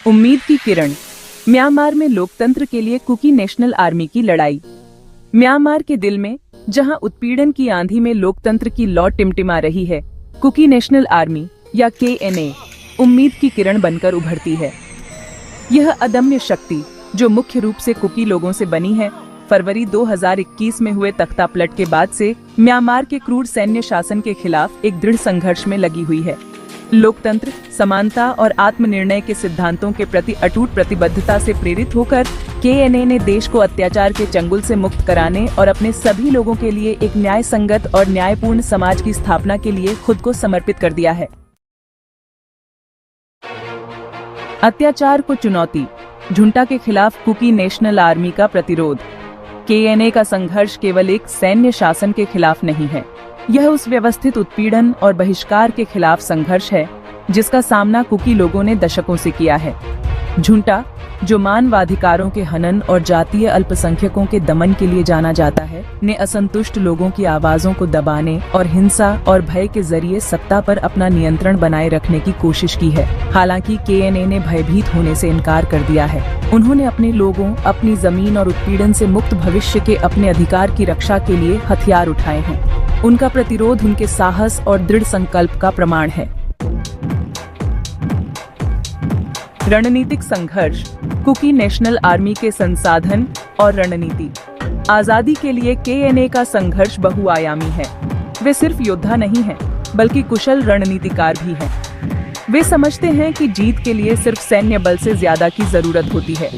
उम्मीद की किरण। म्यांमार में लोकतंत्र के लिए कुकी नेशनल आर्मी की लड़ाई। म्यांमार के दिल में, जहां उत्पीड़न की आंधी में लोकतंत्र की लौ टिमटिमा रही है, कुकी नेशनल आर्मी या KNA उम्मीद की किरण बनकर उभरती है। यह अदम्य शक्ति, जो मुख्य रूप से कुकी लोगों से बनी है, फरवरी 2021 में हुए तख्तापलट के बाद से म्यांमार के क्रूर सैन्य शासन के खिलाफ एक दृढ़ संघर्ष में लगी हुई है। लोकतंत्र, समानता और आत्मनिर्णय के सिद्धांतों के प्रति अटूट प्रतिबद्धता से प्रेरित होकर KNA ने देश को अत्याचार के चंगुल से मुक्त कराने और अपने सभी लोगों के लिए एक न्याय संगत और न्यायपूर्ण समाज की स्थापना के लिए खुद को समर्पित कर दिया है। अत्याचार को चुनौती, झुंटा के खिलाफ कुकी नेशनल आर्मी का प्रतिरोध। KNA का संघर्ष केवल एक सैन्य शासन के खिलाफ नहीं है, यह उस व्यवस्थित उत्पीड़न और बहिष्कार के खिलाफ संघर्ष है जिसका सामना कुकी लोगों ने दशकों से किया है। झुंटा, जो मानवाधिकारों के हनन और जातीय अल्पसंख्यकों के दमन के लिए जाना जाता है, ने असंतुष्ट लोगों की आवाजों को दबाने और हिंसा और भय के जरिए सत्ता पर अपना नियंत्रण बनाए रखने की कोशिश की है। हालांकि KNA ने भयभीत होने से इनकार कर दिया है। उन्होंने अपने लोगों, अपनी जमीन और उत्पीड़न से मुक्त भविष्य के अपने अधिकार की रक्षा के लिए हथियार उठाए हैं। उनका प्रतिरोध उनके साहस और दृढ़ संकल्प का प्रमाण है। रणनीतिक संघर्ष, कुकी नेशनल आर्मी के संसाधन और रणनीति। आजादी के लिए KNA का संघर्ष बहुआयामी है। वे सिर्फ योद्धा नहीं हैं, बल्कि कुशल रणनीतिकार भी हैं। वे समझते हैं कि जीत के लिए सिर्फ सैन्य बल से ज्यादा की जरूरत होती है।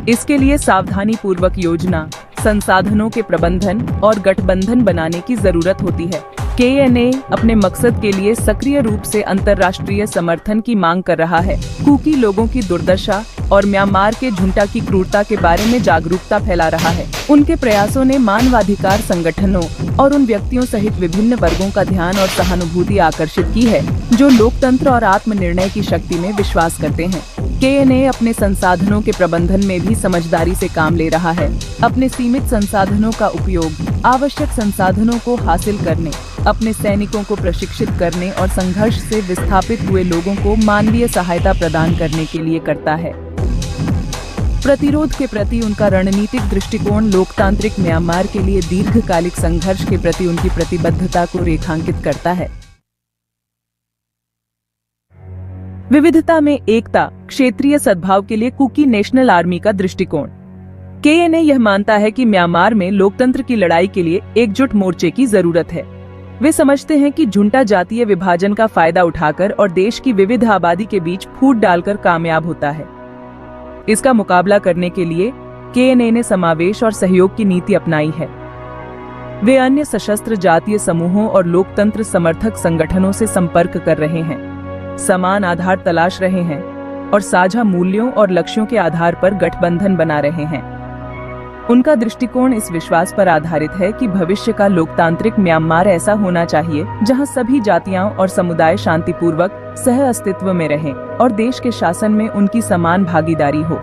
इसके लिए सावधानी पूर्वक योजना, संसाधनों के प्रबंधन और गठबंधन बनाने की जरूरत होती है। KNA अपने मकसद के लिए सक्रिय रूप से अंतर्राष्ट्रीय समर्थन की मांग कर रहा है। कुकी लोगों की दुर्दशा और म्यांमार के झुंटा की क्रूरता के बारे में जागरूकता फैला रहा है। उनके प्रयासों ने मानवाधिकार संगठनों और उन व्यक्तियों सहित विभिन्न वर्गों का ध्यान और सहानुभूति आकर्षित की है जो लोकतंत्र और आत्मनिर्णय की शक्ति में विश्वास करते हैं। KNA अपने संसाधनों के प्रबंधन में भी समझदारी से काम ले रहा है। अपने सीमित संसाधनों का उपयोग आवश्यक संसाधनों को हासिल करने, अपने सैनिकों को प्रशिक्षित करने और संघर्ष से विस्थापित हुए लोगों को मानवीय सहायता प्रदान करने के लिए करता है। प्रतिरोध के प्रति उनका रणनीतिक दृष्टिकोण लोकतांत्रिक म्यांमार के लिए दीर्घकालिक संघर्ष के प्रति उनकी प्रतिबद्धता को रेखांकित करता है। विविधता में एकता, क्षेत्रीय सद्भाव के लिए कुकी नेशनल आर्मी का दृष्टिकोण। KNA यह मानता है कि म्यांमार में लोकतंत्र की लड़ाई के लिए एकजुट मोर्चे की जरूरत है। वे समझते हैं कि झुंटा जातीय विभाजन का फायदा उठाकर और देश की विविध आबादी के बीच फूट डालकर कामयाब होता है। इसका मुकाबला करने के लिए KNA ने समावेश और सहयोग की नीति अपनाई है। वे अन्य सशस्त्र जातीय समूहों और लोकतंत्र समर्थक संगठनों से संपर्क कर रहे हैं, समान आधार तलाश रहे हैं और साझा मूल्यों और लक्ष्यों के आधार पर गठबंधन बना रहे हैं। उनका दृष्टिकोण इस विश्वास पर आधारित है कि भविष्य का लोकतांत्रिक म्यांमार ऐसा होना चाहिए जहां सभी जातियां और समुदाय शांतिपूर्वक सह अस्तित्व में रहें और देश के शासन में उनकी समान भागीदारी हो।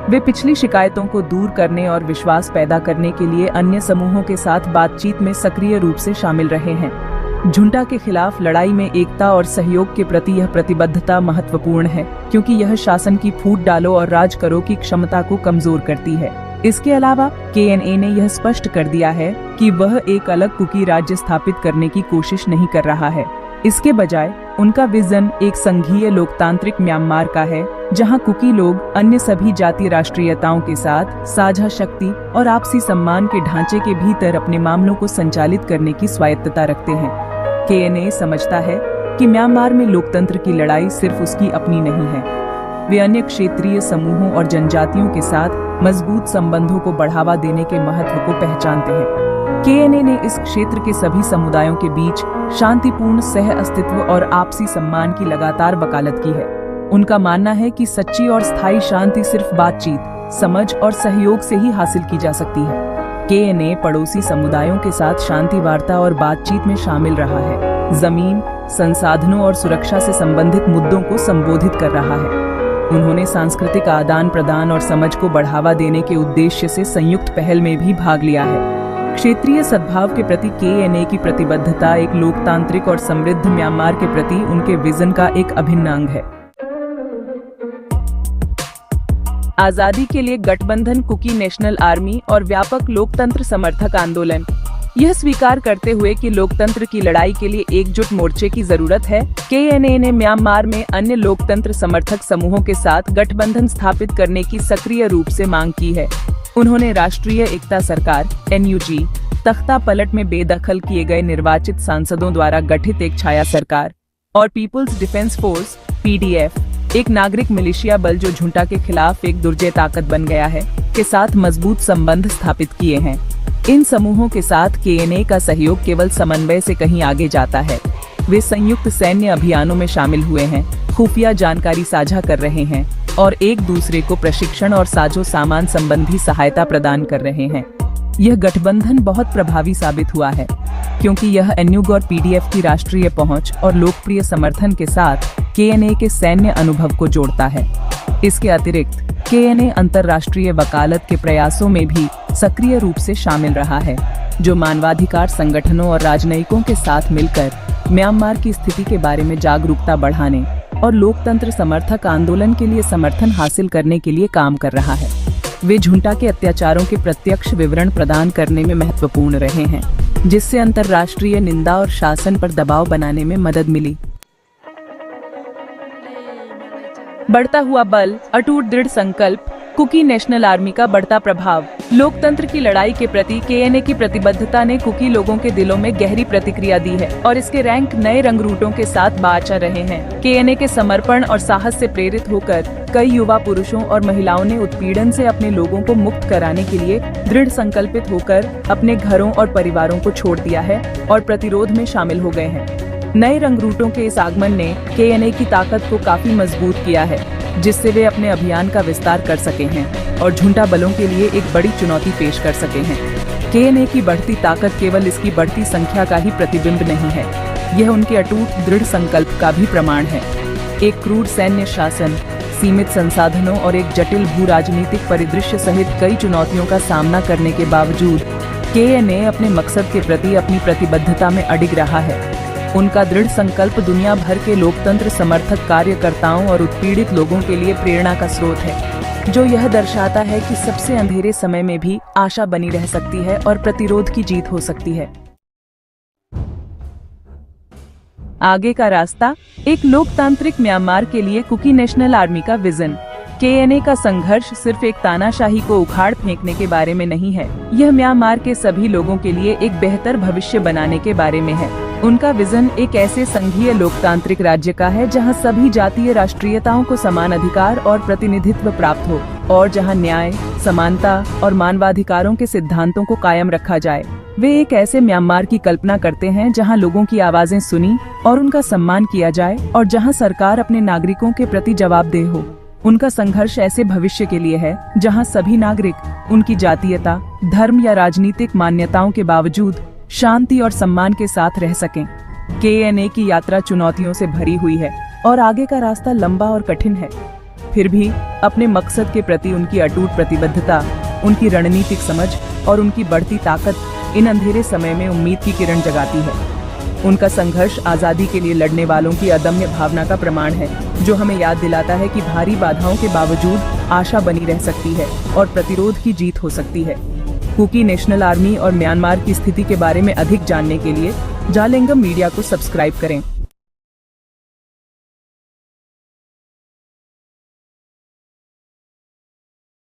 वे पिछली शिकायतों को दूर करने और विश्वास पैदा करने के लिए अन्य समूहों के साथ बातचीत में सक्रिय रूप से शामिल रहे हैं। झुंटा के खिलाफ लड़ाई में एकता और सहयोग के प्रति यह प्रतिबद्धता महत्वपूर्ण है, क्योंकि यह शासन की फूट डालो और राज करो की क्षमता को कमजोर करती है। इसके अलावा KNA ने यह स्पष्ट कर दिया है कि वह एक अलग कुकी राज्य स्थापित करने की कोशिश नहीं कर रहा है। इसके बजाय उनका विजन एक संघीय लोकतांत्रिक म्यांमार का है, जहां कुकी लोग अन्य सभी जातीय राष्ट्रीयताओं के साथ साझा शक्ति और आपसी सम्मान के ढांचे के भीतर अपने मामलों को संचालित करने की स्वायत्तता रखते हैं। KNA समझता है कि म्यांमार में लोकतंत्र की लड़ाई सिर्फ उसकी अपनी नहीं है। वे अन्य क्षेत्रीय समूहों और जनजातियों के साथ मजबूत संबंधों को बढ़ावा देने के महत्व को पहचानते हैं। KNA ने इस क्षेत्र के सभी समुदायों के बीच शांतिपूर्ण सह अस्तित्व और आपसी सम्मान की लगातार वकालत की है। उनका मानना है कि सच्ची और स्थायी शांति सिर्फ बातचीत, समझ और सहयोग से ही हासिल की जा सकती है। KNA पड़ोसी समुदायों के साथ शांति वार्ता और बातचीत में शामिल रहा है, जमीन, संसाधनों और सुरक्षा से संबंधित मुद्दों को संबोधित कर रहा है। उन्होंने सांस्कृतिक आदान प्रदान और समझ को बढ़ावा देने के उद्देश्य से संयुक्त पहल में भी भाग लिया है। क्षेत्रीय सद्भाव के प्रति KNA की प्रतिबद्धता एक लोकतांत्रिक और समृद्ध म्यांमार के प्रति उनके विजन का एक अभिन्न अंग है। आजादी के लिए गठबंधन, कुकी नेशनल आर्मी और व्यापक लोकतंत्र समर्थक आंदोलन। यह स्वीकार करते हुए कि लोकतंत्र की लड़ाई के लिए एकजुट मोर्चे की जरूरत है, KNA ने म्यांमार में अन्य लोकतंत्र समर्थक समूहों के साथ गठबंधन स्थापित करने की सक्रिय रूप से मांग की है। उन्होंने राष्ट्रीय एकता सरकार NUG, तख्ता पलट में बेदखल किए गए निर्वाचित सांसदों द्वारा गठित एक छाया सरकार और पीपुल्स डिफेंस फोर्स PDF, एक नागरिक मिलिशिया बल जो झुंटा के खिलाफ एक दुर्जय ताकत बन गया है, के साथ मजबूत संबंध स्थापित किए हैं। इन समूहों के साथ KNA का सहयोग केवल समन्वय से कहीं आगे जाता है। वे संयुक्त सैन्य अभियानों में शामिल हुए हैं, खुफिया जानकारी साझा कर रहे हैं और एक दूसरे को प्रशिक्षण और साजो सामान संबंधी सहायता प्रदान कर रहे हैं। यह गठबंधन बहुत प्रभावी साबित हुआ है क्योंकि यह NUG और PDF की राष्ट्रीय पहुंच और लोकप्रिय समर्थन के साथ KNA के सैन्य अनुभव को जोड़ता है। इसके अतिरिक्त KNA अंतर्राष्ट्रीय वकालत के प्रयासों में भी सक्रिय रूप से शामिल रहा है, जो मानवाधिकार संगठनों और राजनयिकों के साथ मिलकर म्यांमार की स्थिति के बारे में जागरूकता बढ़ाने और लोकतंत्र समर्थक आंदोलन के लिए समर्थन हासिल करने के लिए काम कर रहा है। वे झुंटा के अत्याचारों के प्रत्यक्ष विवरण प्रदान करने में महत्वपूर्ण रहे हैं, जिससे अंतर्राष्ट्रीय निंदा और शासन पर दबाव बनाने में मदद मिली। बढ़ता हुआ बल, अटूट दृढ़ संकल्प, कुकी नेशनल आर्मी का बढ़ता प्रभाव। लोकतंत्र की लड़ाई के प्रति KNA की प्रतिबद्धता ने कुकी लोगों के दिलों में गहरी प्रतिक्रिया दी है और इसके रैंक नए रंगरूटों के साथ बाचा रहे हैं। KNA के समर्पण और साहस से प्रेरित होकर कई युवा पुरुषों और महिलाओं ने उत्पीड़न से अपने लोगों को मुक्त कराने के लिए दृढ़ संकल्पित होकर अपने घरों और परिवारों को छोड़ दिया है और प्रतिरोध में शामिल हो गए हैं। नए रंगरूटों के इस आगमन ने KNA की ताकत को काफी मजबूत किया है, जिससे वे अपने अभियान का विस्तार कर सके हैं और झुंटा बलों के लिए एक बड़ी चुनौती पेश कर सके हैं। KNA की बढ़ती ताकत केवल इसकी बढ़ती संख्या का ही प्रतिबिंब नहीं है, यह उनके अटूट दृढ़ संकल्प का भी प्रमाण है। एक क्रूर सैन्य शासन, सीमित संसाधनों और एक जटिल भू राजनीतिक परिदृश्य सहित कई चुनौतियों का सामना करने के बावजूद KNA अपने मकसद के प्रति अपनी प्रतिबद्धता में अडिग रहा है। उनका दृढ़ संकल्प दुनिया भर के लोकतंत्र समर्थक कार्यकर्ताओं और उत्पीड़ित लोगों के लिए प्रेरणा का स्रोत है, जो यह दर्शाता है कि सबसे अंधेरे समय में भी आशा बनी रह सकती है और प्रतिरोध की जीत हो सकती है। आगे का रास्ता, एक लोकतांत्रिक म्यांमार के लिए कुकी नेशनल आर्मी का विजन। KNA का संघर्ष सिर्फ एक तानाशाही को उखाड़ फेंकने के बारे में नहीं है, यह म्यांमार के सभी लोगों के लिए एक बेहतर भविष्य बनाने के बारे में है। उनका विजन एक ऐसे संघीय लोकतांत्रिक राज्य का है जहां सभी जातीय राष्ट्रीयताओं को समान अधिकार और प्रतिनिधित्व प्राप्त हो और जहां न्याय, समानता और मानवाधिकारों के सिद्धांतों को कायम रखा जाए। वे एक ऐसे म्यांमार की कल्पना करते हैं जहां लोगों की आवाजें सुनी और उनका सम्मान किया जाए और जहां सरकार अपने नागरिकों के प्रति जवाबदेह हो। उनका संघर्ष ऐसे भविष्य के लिए है जहां सभी नागरिक उनकी जातीयता, धर्म या राजनीतिक मान्यताओं के बावजूद शांति और सम्मान के साथ रह सकें। KNA की यात्रा चुनौतियों से भरी हुई है और आगे का रास्ता लंबा और कठिन है। फिर भी अपने मकसद के प्रति उनकी अटूट प्रतिबद्धता, उनकी रणनीतिक समझ और उनकी बढ़ती ताकत इन अंधेरे समय में उम्मीद की किरण जगाती है। उनका संघर्ष आजादी के लिए लड़ने वालों की अदम्य भावना का प्रमाण है, जो हमें याद दिलाता है कि भारी बाधाओं के बावजूद आशा बनी रह सकती है और प्रतिरोध की जीत हो सकती है। कुकी नेशनल आर्मी और म्यांमार की स्थिति के बारे में अधिक जानने के लिए जालेंगम मीडिया को सब्सक्राइब करें।